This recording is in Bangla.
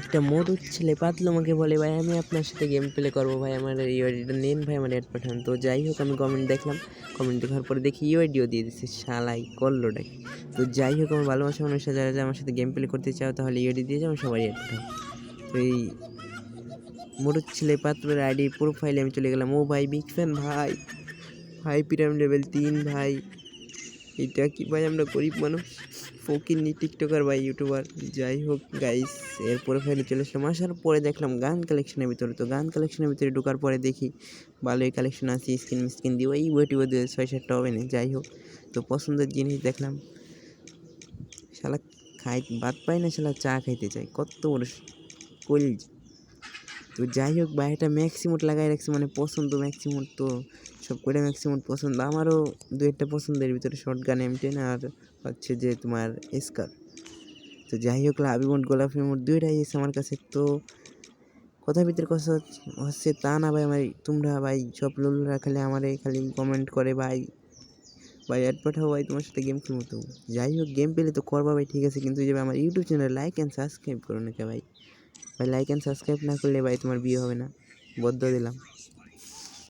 একটা মরুর ছেলে পাতলু আমাকে বলে, ভাই আমি আপনার সাথে গেম প্লে করবো, ভাই আমার ইউআইডিটা নিন, ভাই আমার অ্যাড পাঠান। তো যাই হোক আমি কমেন্ট দেখলাম, কমেন্ট দেখার পরে দেখি ইউআইডিও দিয়ে দিচ্ছে, শালাই করলোটাকে। তো যাই হোক আমার ভালোবাসা মানুষরা যারা যারা আমার সাথে গেম প্লে করতে চাও তাহলে ইউআইডি দিয়ে যাও, সবাই অ্যাড পাঠাও। তো এই মরুর ছেলে পাতলুর আইডি প্রোফাইলে আমি চলে গেলাম। ও ভাই বিগ ফ্যান ভাই, ভাই পিরামিড লেভেল 3 ভাই। এটা কি ভাই, আমরা গরিব মানুষ, ফকিন্নি টিকটকার ভাই ইউটিউবার। যাই হোক গাইস, এর প্রোফাইলে চলে আসলাম। আসার পরে দেখলাম গান কালেকশনের ভিতরে। তো গান কালেকশনের ভিতরে ঢোকার পরে দেখি ভালোই কালেকশন আছে, স্কিন দিয়ে ওই ওয়েটিও দিয়ে 6-7টা হবে না। যাই হোক, তো পছন্দের জিনিস দেখলাম, শালা ভাত পাই না, শালা চা খাইতে চাই, কত বড় কলিজ। তো যাই হোক ভাইটা ম্যাক্সিমোট লাগাই রাখছে, মানে পছন্দ ম্যাক্সিমোট। তো সব করে ম্যাক্সিমোট পছন্দ, আমারও দু একটা পছন্দের ভিতরে শর্ট গান M10 আর হচ্ছে যে তোমার স্কার। তো যাই হোক লাভিমোট গোলাপি মোট দুইটাই এসে আমার কাছে। তো কথার ভিতরে কথা হচ্ছে তা না ভাই, আমার তোমরা ভাই সব লোলরা খালি আমারে খালি কমেন্ট করে, ভাই ভাই অ্যাড পাঠাও, ভাই তোমার সাথে গেম খেলবো। তো যাই হোক গেম পেলে তো করবা ভাই, ঠিক আছে, কিন্তু যে আমার YouTube channel like and subscribe করো না ভাই। ভাই লাইক অ্যান্ড সাবস্ক্রাইব না করলে ভাই তোমার বিয়ে হবে না, বদ্ধ দিলাম।